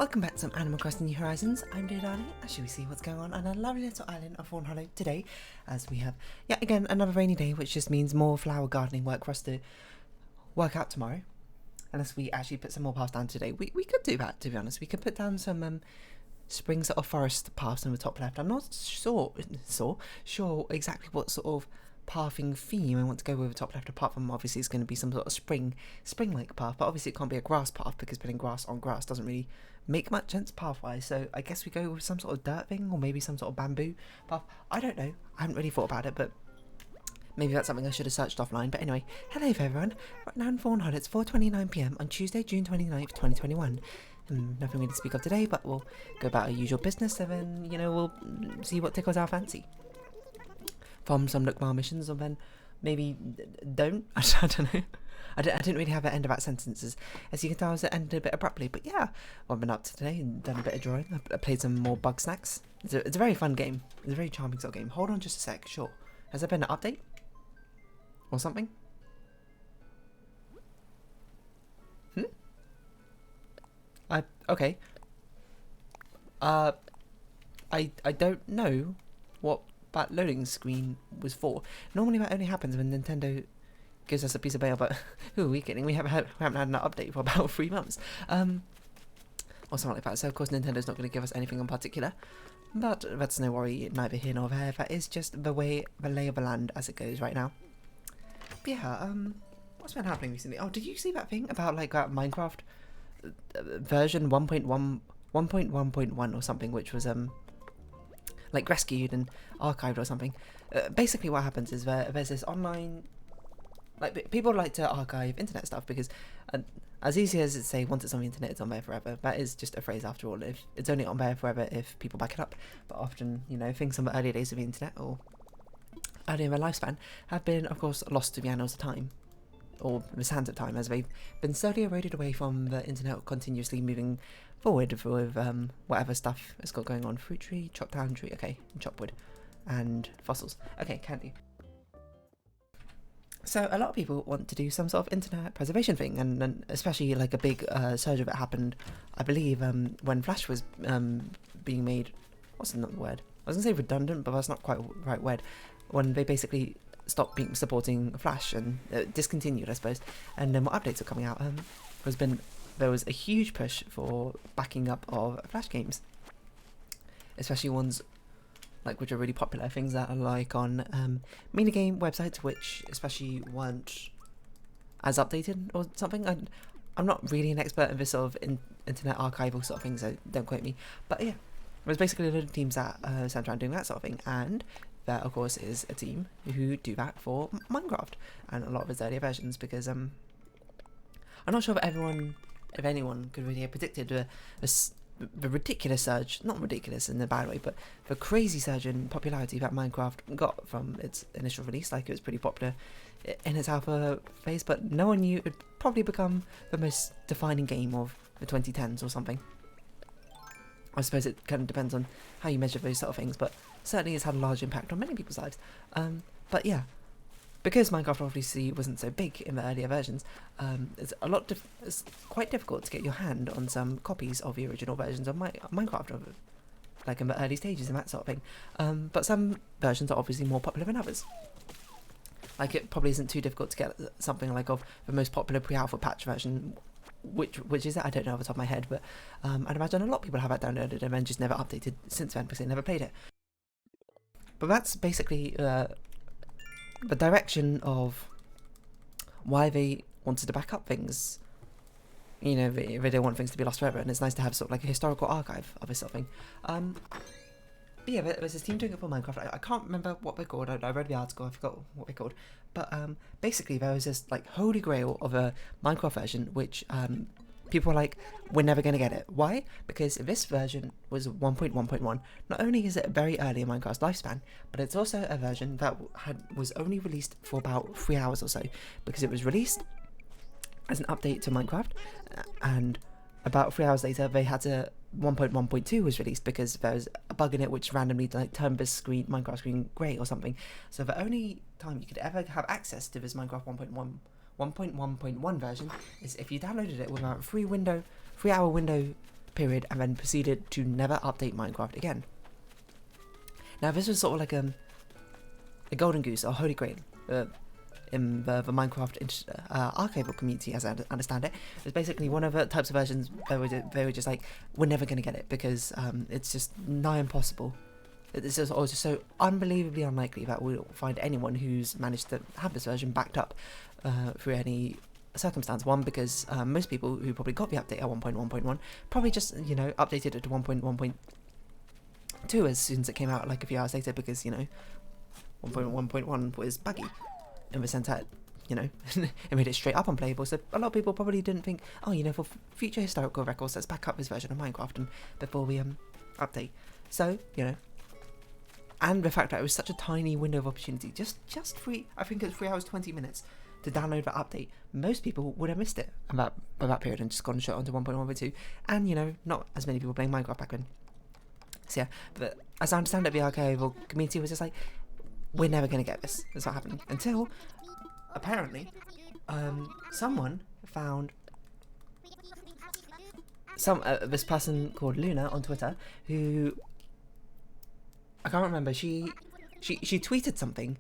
Welcome back to some Animal Crossing New Horizons. I'm videodiary, as shall we see what's going on a lovely little island of Fawnhollow today, as we have yet again another rainy day, which just means more flower gardening work for us to work out tomorrow. Unless we actually put some more paths down today. We could do that, to be honest. We could put down some spring sort of forest paths in the top left. I'm not sure exactly what sort of pathing theme I want to go with the top left, apart from obviously it's going to be some sort of spring-like path, but obviously it can't be a grass path because putting grass on grass doesn't really make much sense pathwise, so I guess we go with some sort of dirt thing, or maybe some sort of bamboo path. I don't know, I haven't really thought about it, but maybe that's something I should have searched offline. But anyway, hello everyone, right now in Fawnhallow it's 4:29 PM on Tuesday, June 29th, 2021. Nothing really to speak of today, but we'll go about our usual business, and then, you know, we'll see what tickles our fancy. From some look-mal missions, or then maybe don't. I don't know. I didn't really have an end of that sentences. As you can tell, it ended a bit abruptly. But yeah, what I've been up to today and done a bit of drawing. I played some more Bug Snacks. It's a very fun game. It's a very charming sort of game. Hold on just a sec. Sure. Has there been an update? Or something? Okay. I don't know what that loading screen was for. Normally that only happens when Nintendo gives us a piece of mail, but who are we kidding? We haven't had an update for about 3 months. Or something like that. So of course Nintendo's not going to give us anything in particular. But that's no worry, neither here nor there. That is just the lay of the land as it goes right now. But yeah, what's been happening recently? Oh, did you see that thing about like that Minecraft version 1.1.1 or something, which was like rescued and archived or something? Basically what happens is there's this online, like, people like to archive internet stuff because as easy as it say, once it's on the internet it's on there forever. That is just a phrase after all. If it's only on there forever if people back it up. But often, you know, things from the earlier days of the internet or earlier in their lifespan have been, of course, lost to the annals of time, or the sands of time, as they've been slowly eroded away from the internet, continuously moving forward with whatever stuff it's got going on. Fruit tree, chop down tree, okay, chop wood, and fossils. Okay, candy. So a lot of people want to do some sort of internet preservation thing, and especially like a big surge of it happened, I believe, when Flash was being made, what's the word? I was going to say redundant, but that's not quite the right word. When they basically stopped supporting Flash and discontinued, I suppose, and then more updates are coming out. There was a huge push for backing up of Flash games, especially ones like which are really popular, things that are like on minigame websites, which especially weren't as updated or something. I'm not really an expert in this sort of internet archival sort of thing, so don't quote me. But yeah, there's basically a lot of teams that sent around doing that sort of thing, and there of course is a team who do that for Minecraft and a lot of its earlier versions, because I'm not sure if anyone could really have predicted the ridiculous surge, not ridiculous in a bad way, but the crazy surge in popularity that Minecraft got from its initial release. Like, it was pretty popular in its alpha phase, but no one knew it would probably become the most defining game of the 2010s or something. I suppose it kind of depends on how you measure those sort of things, but certainly it's had a large impact on many people's lives. But yeah, because Minecraft obviously wasn't so big in the earlier versions, it's quite difficult to get your hand on some copies of the original versions of Minecraft, like in the early stages and that sort of thing. But some versions are obviously more popular than others. Like, it probably isn't too difficult to get something like of the most popular pre-alpha patch version, which is that, I don't know off the top of my head, but I'd imagine a lot of people have that downloaded and then just never updated since then because they never played it. But that's basically the direction of why they wanted to back up things. You know, they don't want things to be lost forever, and it's nice to have sort of like a historical archive of this sort of thing. But yeah, there's this team doing it for Minecraft. I can't remember what they're called. I read the article, I forgot what they're called. But basically there was this like holy grail of a Minecraft version which people were like, we're never going to get it. Why? Because this version was 1.1.1. Not only is it very early in Minecraft's lifespan, but it's also a version that was only released for about 3 hours or so, because it was released as an update to Minecraft, and about 3 hours later they had to 1.1.2 was released because there was a bug in it which randomly like turned this Minecraft screen grey or something. So the only time you could ever have access to this Minecraft 1.1.1 version is if you downloaded it with a 3 hour window period, and then proceeded to never update Minecraft again. Now this was sort of like a golden goose, or holy grail, in the Minecraft archival community, as I understand it. It's basically one of the types of versions where they were just like, we're never going to get it because it's just nigh impossible. It's just also so unbelievably unlikely that we'll find anyone who's managed to have this version backed up through any circumstance. One, because most people who probably got the update at 1.1.1 probably just, you know, updated it to 1.1.2 as soon as it came out, like a few hours later, because, you know, 1.1.1 was buggy in the sense that, you know, it made it straight up unplayable. So a lot of people probably didn't think, oh, you know, for future historical records, let's back up this version of Minecraft and before we update. So, you know, and the fact that it was such a tiny window of opportunity, just free, I think it's 3 hours 20 minutes to download the update. Most people would have missed it by that period and just gone straight onto 1.1.2, and, you know, not as many people playing Minecraft back then. So yeah, but as I understand it, the archival community was just like, we're never going to get this. That's what happened. Until, apparently, someone found this person called Luna on Twitter, who, I can't remember, she tweeted something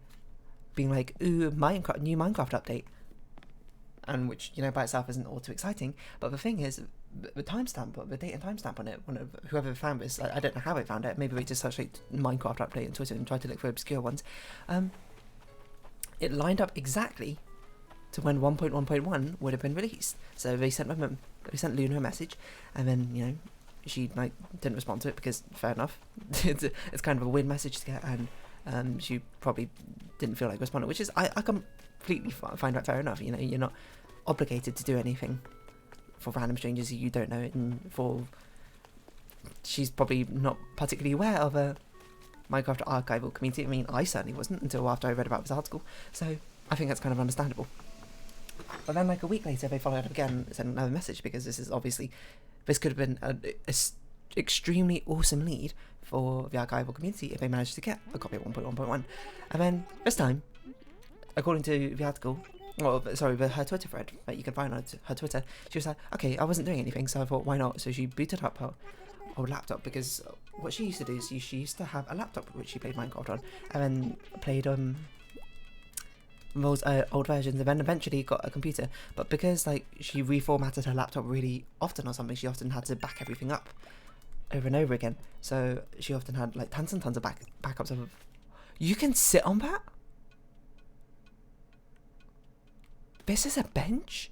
being like, ooh, new Minecraft update, and which, you know, by itself isn't all too exciting, but the thing is, the timestamp, the date and timestamp on it, whoever found this, I don't know how they found it, maybe they just searched like Minecraft update on Twitter and tried to look for obscure ones, it lined up exactly to when 1.1.1 would have been released. So they sent Luna a message, and then, you know, she like didn't respond to it because, fair enough, it's kind of a weird message to get, and she probably didn't feel like responding, which is, I completely find that fair enough. You know, you're not obligated to do anything for random strangers you don't know, and she's probably not particularly aware of a Minecraft archival community. I mean, I certainly wasn't until after I read about this article, so I think that's kind of understandable. But then, like a week later, they followed up again and sent another message, because this could have been an extremely awesome lead for the archival community if they managed to get a copy of 1.1.1. And then this time, according to the article, her Twitter thread that you can find on her Twitter, she was like, okay, I wasn't doing anything, so I thought, why not? So she booted up her old laptop, because what she used to do is she used to have a laptop which she played Minecraft on, and then played those old versions, and then eventually got a computer. But because like she reformatted her laptop really often or something, she often had to back everything up over and over again. So she often had like tons and tons of backups of. You can sit on that? This is a bench?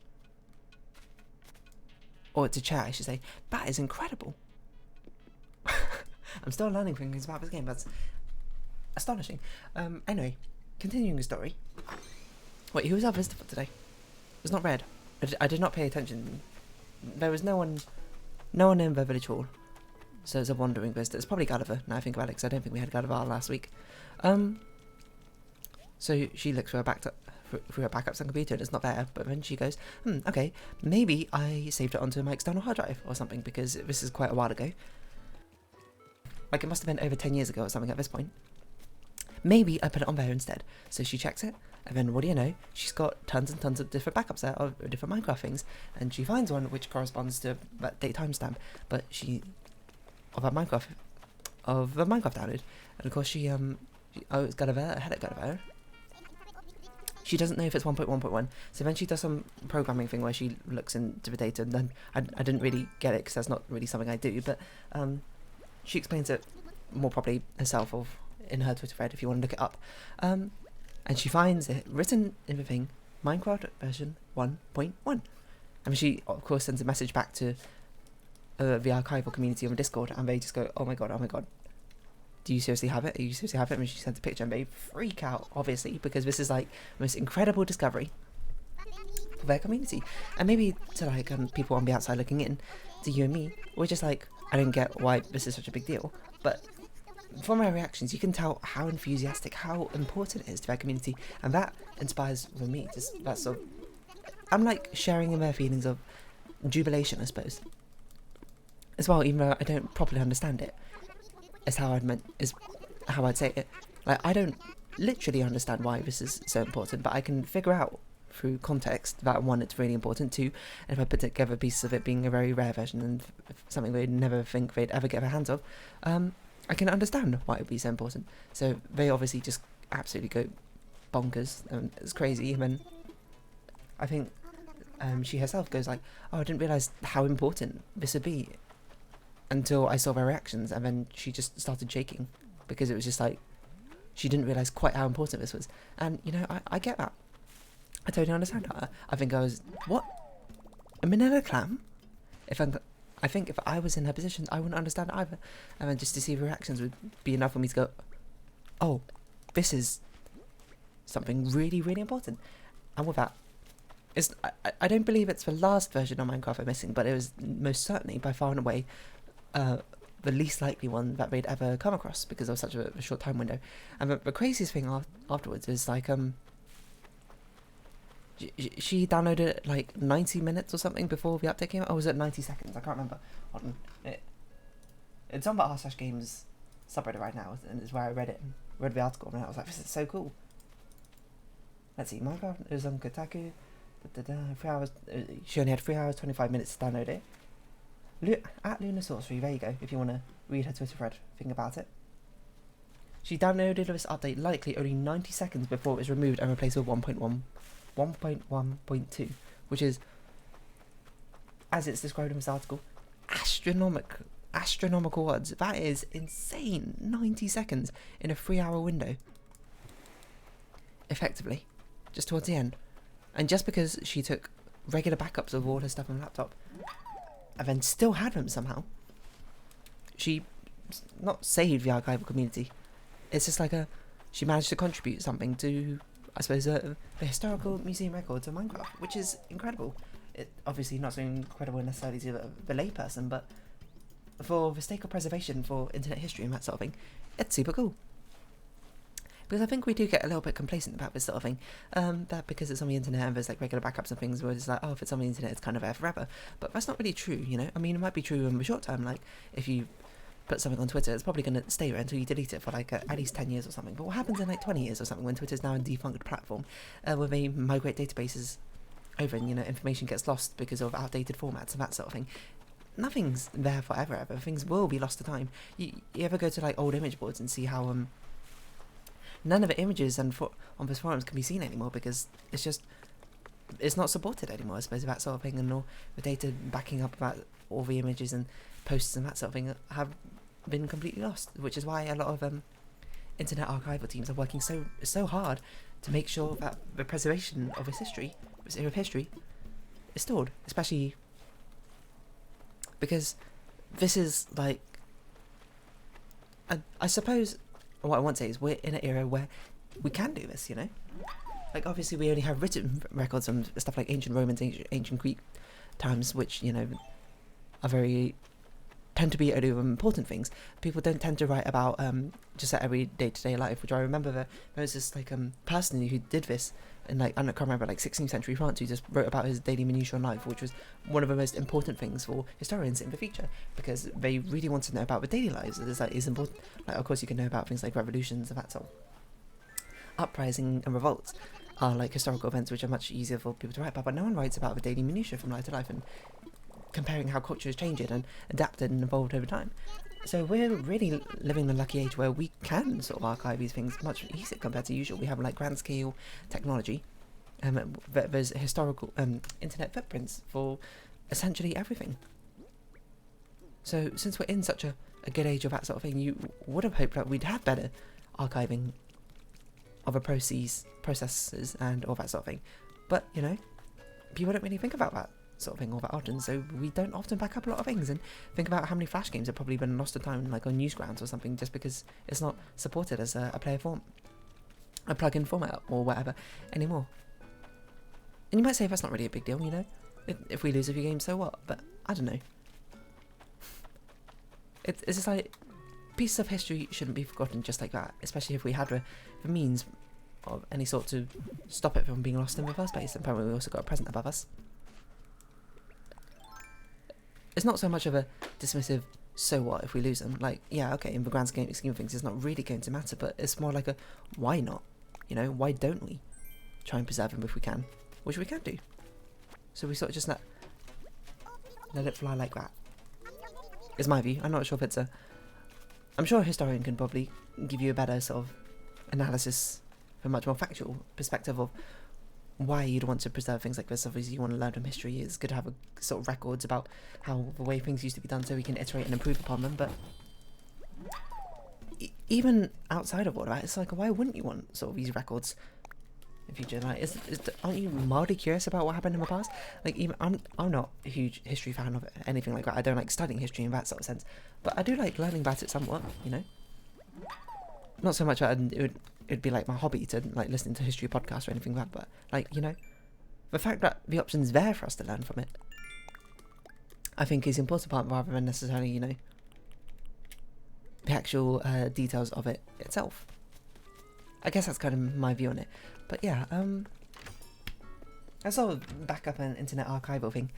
Or it's a chair, I should say. That is incredible. I'm still learning things about this game. That's astonishing. Anyway, continuing the story. Wait, who was our visitor for today? It was not Red. I did not pay attention. There was no one in the village hall. So it's a wandering visitor. It's probably Gulliver, now I think about it, because I don't think we had Gulliver last week. So she looks through her backups on computer, and it's not there, but then she goes, okay, maybe I saved it onto my external hard drive or something, because this is quite a while ago. Like, it must have been over 10 years ago or something at this point. Maybe I put it on there instead. So she checks it, and then what do you know, she's got tons and tons of different backups there of different Minecraft things, and she finds one which corresponds to that date timestamp, but of the Minecraft download, and of course it's Gulliver, hello Gulliver. She doesn't know if it's 1.1.1, so then she does some programming thing where she looks into the data, and then I didn't really get it because that's not really something I do, but she explains it more properly herself in her Twitter thread if you want to look it up. And she finds it written in the thing, Minecraft version 1.1. And she, of course, sends a message back to the archival community on Discord, and they just go, oh my god. Do you seriously have it? And she sends a picture, and they freak out, obviously, because this is like the most incredible discovery for their community. And maybe to like people on the outside looking in, to you and me, we're just like, I don't get why this is such a big deal. But from my reactions, you can tell how enthusiastic, how important it is to their community, and that inspires with me. Just that sort of, I'm like sharing in their feelings of jubilation, I suppose, as well, even though I don't properly understand it. Is how I'd say it. Like, I don't literally understand why this is so important, but I can figure out through context that one, it's really important, two, and if I put together pieces of it being a very rare version and something they'd never think they'd ever get their hands of, I can understand why it would be so important. So they obviously just absolutely go bonkers, and it's crazy. And then I think she herself goes like, oh, I didn't realise how important this would be until I saw their reactions, and then she just started shaking because it was just like she didn't realise quite how important this was. And you know, I get that. I totally understand that. I think I was, what? A manila clam? I think if I was in her position, I wouldn't understand it either. And then just to see the reactions would be enough for me to go, oh, this is something really, really important. And with that, I don't believe it's the last version of Minecraft I'm missing, but it was most certainly by far and away the least likely one that they'd ever come across because of such a short time window. And the craziest thing afterwards is like, she downloaded it like 90 minutes or something before the update came out. Or was it 90 seconds? I can't remember. Hold on. It's on the r/games subreddit right now, and it's where I read it and read the article, and I was like, this is so cool. Let's see, Minecraft, it was on Kotaku. 3 hours. She only had 3 hours 25 minutes to download it. At Lunar Sorcery, there you go. If you want to read her Twitter thread, think about it. She downloaded this update likely only 90 seconds before it was removed and replaced with 1.1.2, which is, as it's described in this article, astronomical odds. That is insane. 90 seconds in a 3-hour window, effectively, just towards the end. And just because she took regular backups of all her stuff on the laptop and then still had them somehow, she not saved the archival community. It's just like she managed to contribute something to, I suppose, the historical museum records of Minecraft, which is incredible. It obviously not so incredible necessarily to the layperson, but for the sake of preservation for internet history and that sort of thing, it's super cool. Because I think we do get a little bit complacent about this sort of thing, that because it's on the internet and there's like regular backups and things, we're just like, oh, if it's on the internet, it's kind of there forever. But that's not really true, you know? I mean, it might be true in the short term, like if you put something on Twitter, it's probably going to stay there until you delete it for like at least 10 years or something. But what happens in like 20 years or something when Twitter's now a defunct platform, where they migrate databases over and, you know, information gets lost because of outdated formats and that sort of thing? Nothing's there forever, ever. Things will be lost to time. You ever go to like old image boards and see how none of the images on those forums can be seen anymore because it's not supported anymore, I suppose, that sort of thing, and all the data backing up about all the images and posts and that sort of thing have been completely lost, which is why a lot of internet archival teams are working so hard to make sure that the preservation of this history is stored, especially because this is like, I suppose what I want to say is we're in an era where we can do this, you know? Like, obviously we only have written records on stuff like ancient Romans, ancient Greek times, which, you know, tend to be only important things. People don't tend to write about just their every day-to-day life, which I remember there was this like person who did this in like, I can't remember, like 16th century France, who just wrote about his daily minutiae on life, which was one of the most important things for historians in the future, because they really want to know about the daily lives. It's like, it's important. Like, of course you can know about things like revolutions and that sort of uprising and revolts are like historical events which are much easier for people to write about, but no one writes about the daily minutiae from life to life and comparing how culture has changed and adapted and evolved over time. So we're really living in a lucky age where we can sort of archive these things much easier compared to usual. We have like grand scale technology, there's historical internet footprints for essentially everything. So since we're in such a good age of that sort of thing, you would have hoped that we'd have better archiving of the processes and all that sort of thing. But, you know, people don't really think about that sort of thing all that often, so we don't often back up a lot of things, and think about how many Flash games have probably been lost to time, like on Newsgrounds or something, just because it's not supported as a plug-in format or whatever anymore. And you might say that's not really a big deal, you know? If we lose a few games, so what? But I don't know. It's just like, pieces of history shouldn't be forgotten just like that, especially if we had the means of any sort to stop it from being lost in the first place. And apparently we also got a present above us. It's not so much of a dismissive, so what if we lose them? Like, yeah, okay, in the grand scheme of things, it's not really going to matter, but it's more like a, why not? You know, why don't we try and preserve them if we can? which we can do. So we sort of just let it fly like that. Is my view. I'm not sure if it's a... I'm sure a historian can probably give you a better sort of analysis, a much more factual perspective of why you'd want to preserve things like this. Obviously, you want to learn from history. It's good to have a sort of records about how the way things used to be done, so we can iterate and improve upon them. But even outside of all that, it's like, why wouldn't you want sort of these records in future? Like, aren't you mildly curious about what happened in the past? Like, even I'm not a huge history fan of anything like that. I don't like studying history in that sort of sense, but I do like learning about it somewhat. You know, not so much that it'd be like my hobby to like listening to history podcasts or anything like that, but like, you know, the fact that the option's there for us to learn from it, I think is the important part, rather than necessarily, you know, the actual details of it itself. I guess that's kind of my view on it. But yeah, I sort of back up an internet archival thing.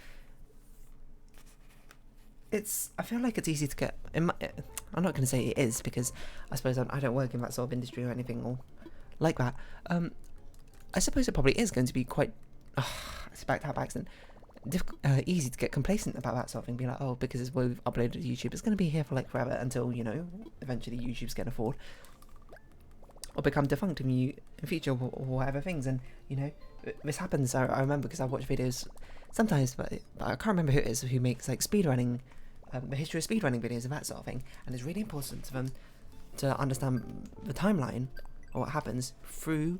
I feel like it's easy to get... I'm not going to say it is, because I suppose I don't work in that sort of industry or anything or like that. I suppose it probably is going to be quite... it's back to have accident. Easy to get complacent about that sort of thing. Be like, oh, because it's what we've uploaded to YouTube, it's going to be here for like forever until, you know, eventually YouTube's going to fall or become defunct in future or whatever things. And, you know, this happens. I remember because I watch videos sometimes, but I can't remember who it is who makes like speedrunning, the history of speedrunning videos and that sort of thing. And it's really important to them to understand the timeline or what happens through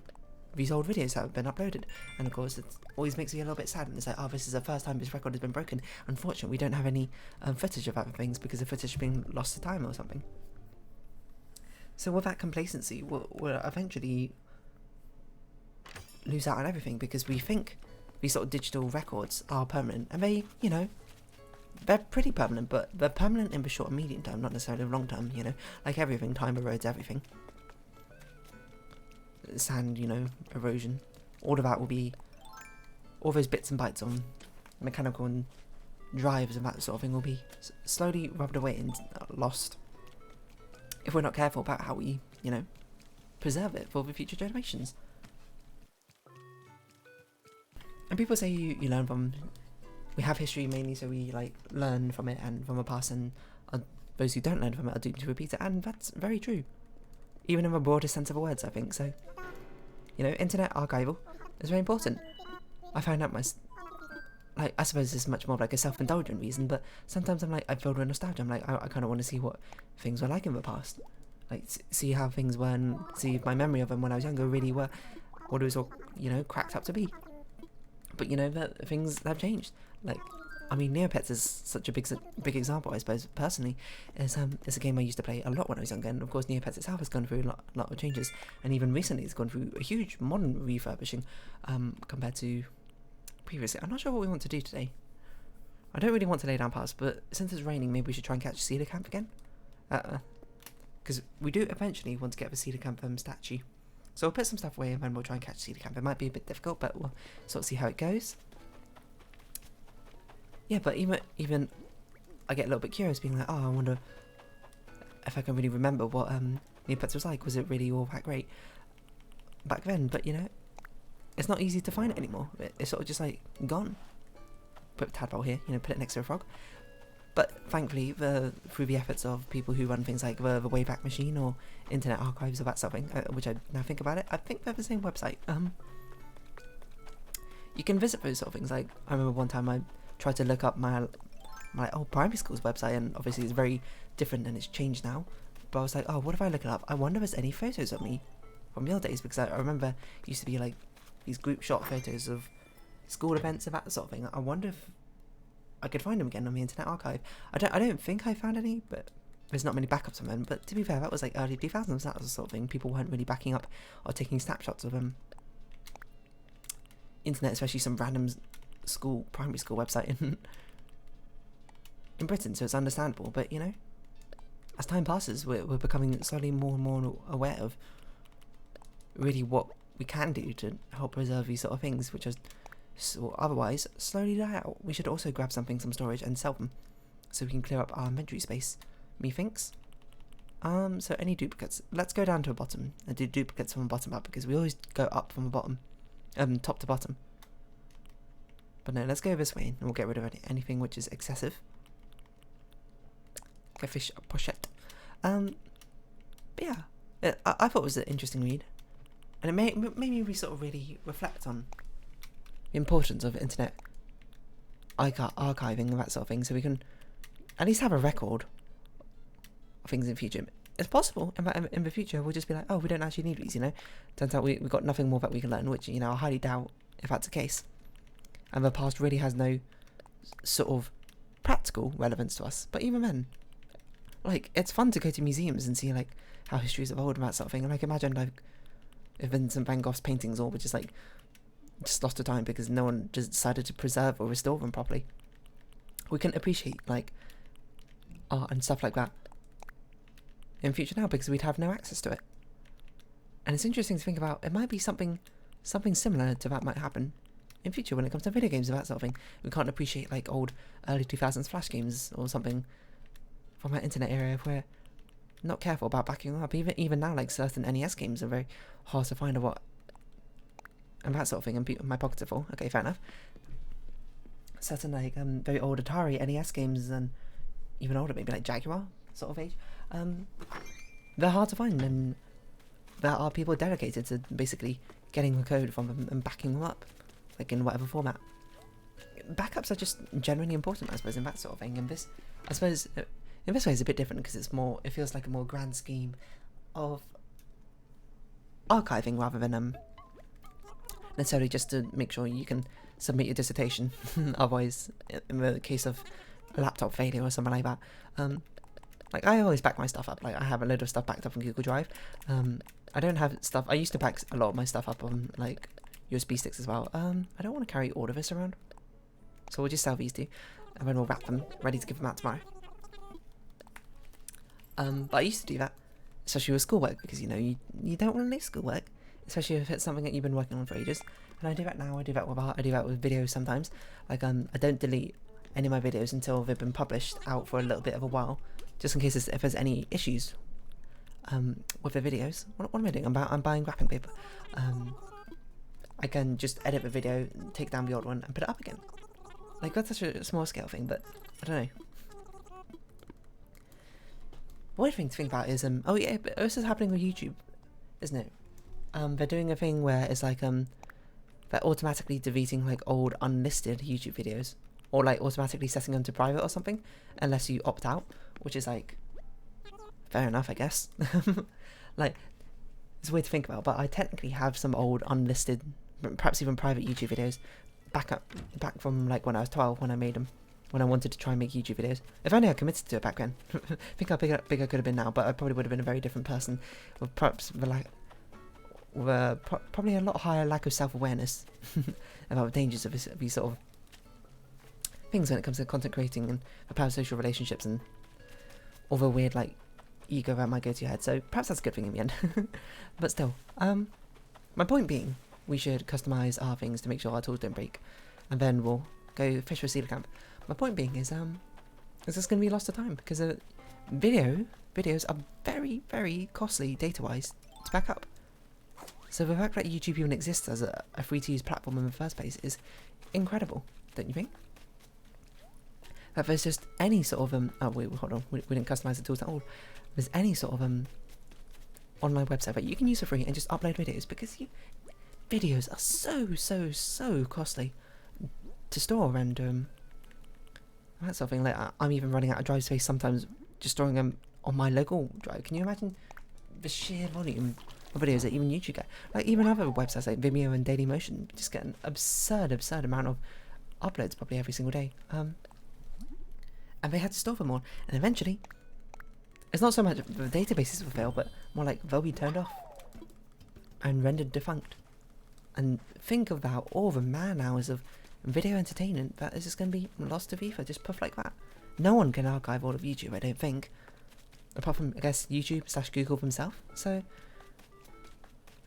these old videos that have been uploaded. And of course, it always makes me a little bit sad. And it's like, oh, this is the first time this record has been broken. Unfortunately, we don't have any footage of other things because the footage has been lost to time or something. So with that complacency, we'll eventually lose out on everything because we think these sort of digital records are permanent, and they, you know, they're pretty permanent, but they're permanent in the short and medium term, not necessarily long term. You know, like everything, time erodes everything. Sand, you know, erosion, all of that will be, all those bits and bytes on mechanical and drives and that sort of thing will be slowly rubbed away and lost if we're not careful about how we, you know, preserve it for the future generations. And people say you learn from, we have history mainly so we like learn from it and from the past, and those who don't learn from it are doomed to repeat it, and that's very true. Even in the broadest sense of the words, I think. So, you know, internet archival is very important. I find out like, I suppose it's much more like a self-indulgent reason, but sometimes I'm like, I feel with nostalgia. I'm like, I kind of want to see what things were like in the past. Like, see how things were and see if my memory of them when I was younger really were what it was all, you know, cracked up to be. But, you know, things have changed. Like, I mean, Neopets is such a big example, I suppose, personally. It's a game I used to play a lot when I was younger, and of course Neopets itself has gone through a lot of changes, and even recently it's gone through a huge modern refurbishing compared to previously. I'm not sure what we want to do today. I don't really want to lay down paths, but since it's raining, maybe we should try and catch Cedar Camp again. Because we do eventually want to get the Cedar Camp statue. So we'll put some stuff away and then we'll try and catch Cedar Camp. It might be a bit difficult, but we'll sort of see how it goes. Yeah, but even I get a little bit curious, being like, oh, I wonder if I can really remember what Neopets was like. Was it really all that great back then? But, you know, it's not easy to find it anymore. It's sort of just like gone. Put a tadpole here, you know, put it next to a frog. But thankfully, through the efforts of people who run things like the Wayback Machine or Internet Archives or that sort of thing, which I now think about it, I think they're the same website. You can visit those sort of things. Like, I remember one time I tried to look up my old primary school's website, and obviously it's very different and it's changed now. But I was like, oh, what if I look it up? I wonder if there's any photos of me from the old days, because I remember it used to be like these group shot photos of school events and that sort of thing. I wonder if I could find them again on the Internet Archive. I don't think I found any, but there's not many backups of them. But to be fair, that was like early 2000s. That was the sort of thing. People weren't really backing up or taking snapshots of them. Internet, especially some random primary school website in Britain, so it's understandable. But, you know, as time passes, we're becoming slowly more and more aware of really what we can do to help preserve these sort of things, which are otherwise slowly die out. We should also grab some storage and sell them, so we can clear up our inventory space, methinks. So any duplicates, let's go down to the bottom and do duplicates from the bottom up, because we always go up from the bottom, top to bottom. But no, let's go this way and we'll get rid of anything which is excessive. Go fish a pochette. But yeah, I thought it was an interesting read, and it made me sort of really reflect on the importance of internet archiving and that sort of thing, so we can at least have a record of things in the future. It's possible in the future we'll just be like, oh, we don't actually need these, you know. Turns out we've got nothing more that we can learn, which, you know, I highly doubt if that's the case. And the past really has no sort of practical relevance to us. But even then, like, it's fun to go to museums and see, like, how history's evolved and that sort of thing. And, like, imagine, like, if Vincent van Gogh's paintings all were just, like, just lost to time because no one just decided to preserve or restore them properly. We can appreciate, like, art and stuff like that in future now because we'd have no access to it. And it's interesting to think about, it might be something similar to that might happen in future when it comes to video games and that sort of thing. We can't appreciate, like, old early 2000s Flash games or something from that internet era if we're not careful about backing them up. Even now, like, certain NES games are very hard to find and that sort of thing, and my pockets are full. Okay, fair enough. Certain, like, very old Atari NES games and even older, maybe like Jaguar sort of age, they're hard to find, and there are people dedicated to basically getting the code from them and backing them up, like, in whatever format. Backups are just generally important, I suppose, in that sort of thing. And this, I suppose, in this way, is a bit different because it feels like a more grand scheme of archiving rather than necessarily just to make sure you can submit your dissertation. Otherwise, in the case of a laptop failure or something like that, like, I always back my stuff up. Like, I have a load of stuff backed up on Google Drive. I don't have stuff. I used to back a lot of my stuff up on, like, USB sticks as well. I don't want to carry all of this around, so we'll just sell these two, and then we'll wrap them, ready to give them out tomorrow. But I used to do that, especially with schoolwork, because, you know, you don't want to leave schoolwork, especially if it's something that you've been working on for ages. And I do that now. I do that with art. I do that with videos sometimes. Like, I don't delete any of my videos until they've been published out for a little bit of a while, just in case if there's any issues with the videos. What am I doing? I'm buying wrapping paper. I can just edit the video, take down the old one, and put it up again. Like, that's such a small scale thing, but I don't know. Weird thing to think about is, oh yeah, but this is happening with YouTube, isn't it? They're doing a thing where it's like, they're automatically deleting, like, old unlisted YouTube videos, or, like, automatically setting them to private or something, unless you opt out, which is, like, fair enough, I guess. Like, it's weird to think about, but I technically have some old unlisted, perhaps even private YouTube videos back from, like, when I was 12, when I made them, when I wanted to try and make YouTube videos. If only I committed to it back then. Think how big I could have been now, but I probably would have been a very different person, with perhaps probably a lot higher lack of self-awareness about the dangers of these sort of things when it comes to content creating and the power of social relationships and all the weird, like, ego that might go to your head. So perhaps that's a good thing in the end. But still, my point being, we should customize our things to make sure our tools don't break, and then we'll go fish for Cedar Camp. My point being is this going to be lost to time because videos are very, very costly data-wise to back up. So the fact that YouTube even exists as a free-to-use platform in the first place is incredible, don't you think? That there's just any sort of oh wait, hold on, we didn't customize the tools at all. There's any sort of online website that you can use for free and just upload videos, because videos are so costly to store, and that sort of thing. Like, I'm even running out of drive space sometimes just storing them on my local drive. Can you imagine the sheer volume of videos that even YouTube get? Like, even other websites like Vimeo and Dailymotion just get an absurd amount of uploads probably every single day. And they had to store them all, and eventually, it's not so much the databases will fail, but more like they'll be turned off and rendered defunct. And think about all the man hours of video entertainment that is just going to be lost to ether, just puff like that. No one can archive all of YouTube, I don't think, apart from, I guess, YouTube/Google themselves. So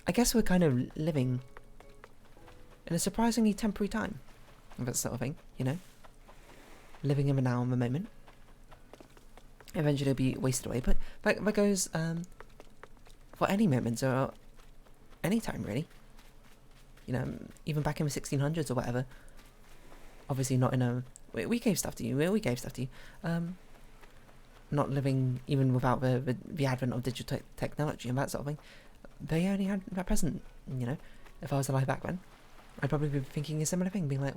I guess we're kind of living in a surprisingly temporary time, that sort of thing, you know, living in the now and the moment. Eventually it'll be wasted away, but that goes for any moment or any time, really. You know, even back in the 1600s or whatever, obviously not in a... We gave stuff to you. We gave stuff to you. Not living even without the advent of digital technology and that sort of thing. They only had that present, you know. If I was alive back then, I'd probably be thinking a similar thing, being like,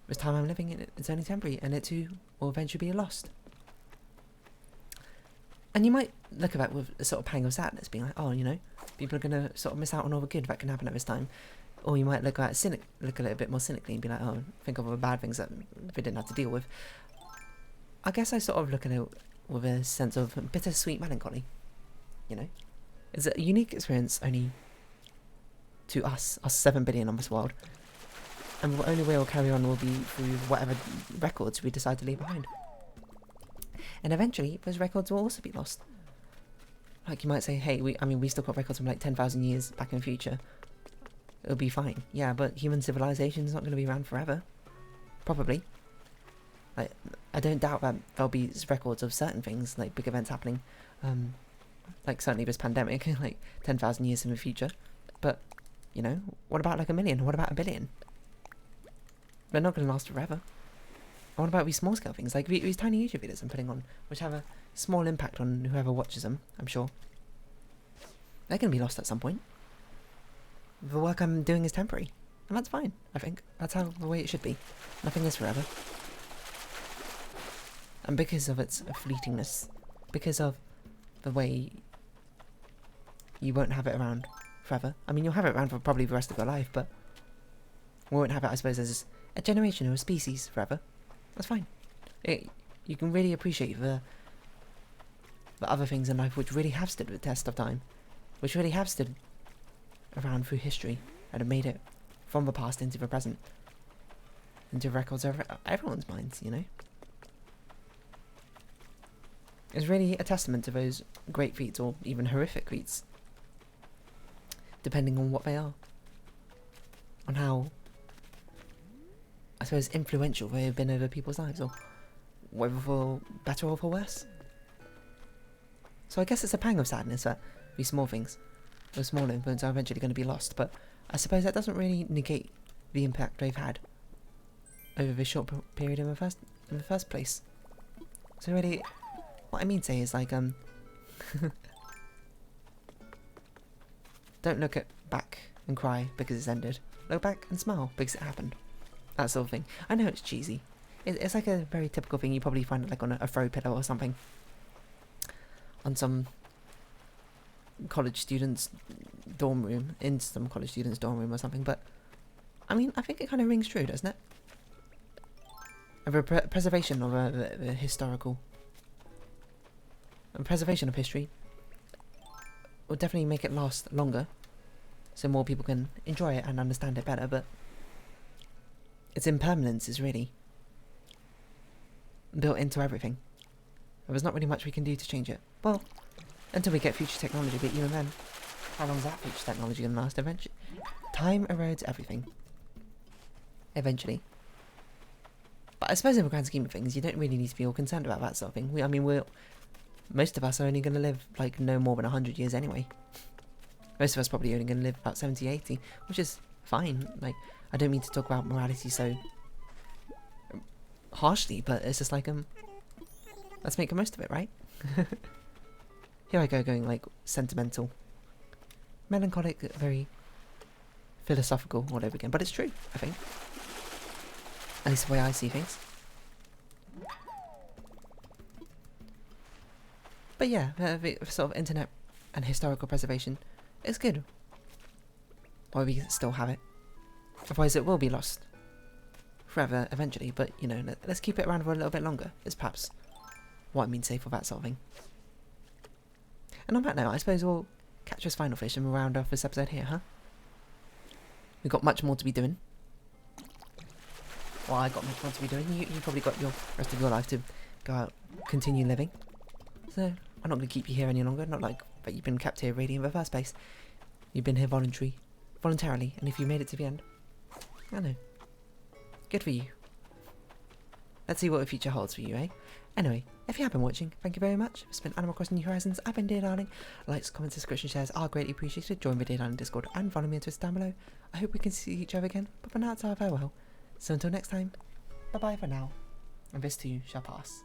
this time I'm living in, it's only temporary, and it too will eventually be lost. And you might look at that with a sort of pang of sadness, being like, oh, you know, people are going to sort of miss out on all the good that can happen at this time. Or you might look at it a bit more cynically and be like, oh, think of all the bad things that they didn't have to deal with. I guess I sort of look at it with a sense of bittersweet melancholy, you know. It's a unique experience only to us 7 billion on this world. And the only way we'll carry on will be through whatever records we decide to leave behind. And eventually, those records will also be lost. Like, you might say, hey, we still got records from like 10,000 years back in the future. It'll be fine. Yeah, but human civilization is not going to be around forever. Probably. Like, I don't doubt that there'll be records of certain things, like big events happening. Like, certainly this pandemic, like 10,000 years in the future. But, you know, what about like 1 million? What about 1 billion? They're not going to last forever. What about these small scale things, like these tiny YouTube videos I'm putting on, which have a small impact on whoever watches them, I'm sure. They're going to be lost at some point. The work I'm doing is temporary, and that's fine, I think. That's how the way it should be. Nothing is forever. And because of its fleetingness, because of the way you won't have it around forever. I mean, you'll have it around for probably the rest of your life, but we won't have it, I suppose, as a generation or a species forever. That's fine. You can really appreciate the other things in life which really have stood the test of time, which really have stood around through history and have made it from the past into the present, into records of everyone's minds, you know. It's really a testament to those great feats, or even horrific feats, depending on what they are, on how, I suppose, influential they have been over people's lives, or whether for better or for worse. So I guess it's a pang of sadness that these small things, those small influences, are eventually going to be lost, but I suppose that doesn't really negate the impact they've had over this short period in the first place. So really, what I mean to say is, like, don't look back and cry because it's ended. Look back and smile because it happened. That sort of thing. I know it's cheesy. It's like a very typical thing you probably find like on a throw pillow or something. On some college student's dorm room, in some college student's dorm room or something, but I mean, I think it kind of rings true, doesn't it? Of a preservation of the historical, a preservation of history will definitely make it last longer, so more people can enjoy it and understand it better, but its impermanence is really built into everything. There's not really much we can do to change it. Well, until we get future technology, but even then, how long is that future technology going to last? Eventually, time erodes everything. Eventually. But I suppose in the grand scheme of things, you don't really need to be all concerned about that sort of thing. Most of us are only going to live like no more than 100 years anyway. Most of us probably only going to live about 70, 80, which is fine. Like, I don't mean to talk about morality so harshly, but it's just like, let's make the most of it, right? Here I go going like sentimental, melancholic, very philosophical all over again, but it's true, I think. At least the way I see things. But yeah, the sort of internet and historical preservation is good. While we still have it. Otherwise it will be lost forever eventually, but you know, let's keep it around for a little bit longer, is perhaps what I mean to say for that sort of thing. And on that note, I suppose we'll catch this final fish and we'll round off this episode here, huh? We've got much more to be doing. Well, I got much more to be doing. You probably got your rest of your life to go out, continue living. So I'm not going to keep you here any longer. Not like that you've been kept here really in the first place. You've been here voluntarily, and if you made it to the end, I know. Good for you. Let's see what the future holds for you, eh? Anyway, if you have been watching, thank you very much. It's been Animal Crossing New Horizons. I've been Dear Darling. Likes, comments, subscription, shares are greatly appreciated. Join the Dear Darling Discord and follow me on Twitter down below. I hope we can see each other again, but for now it's our farewell. So until next time, bye bye for now, and this too shall pass.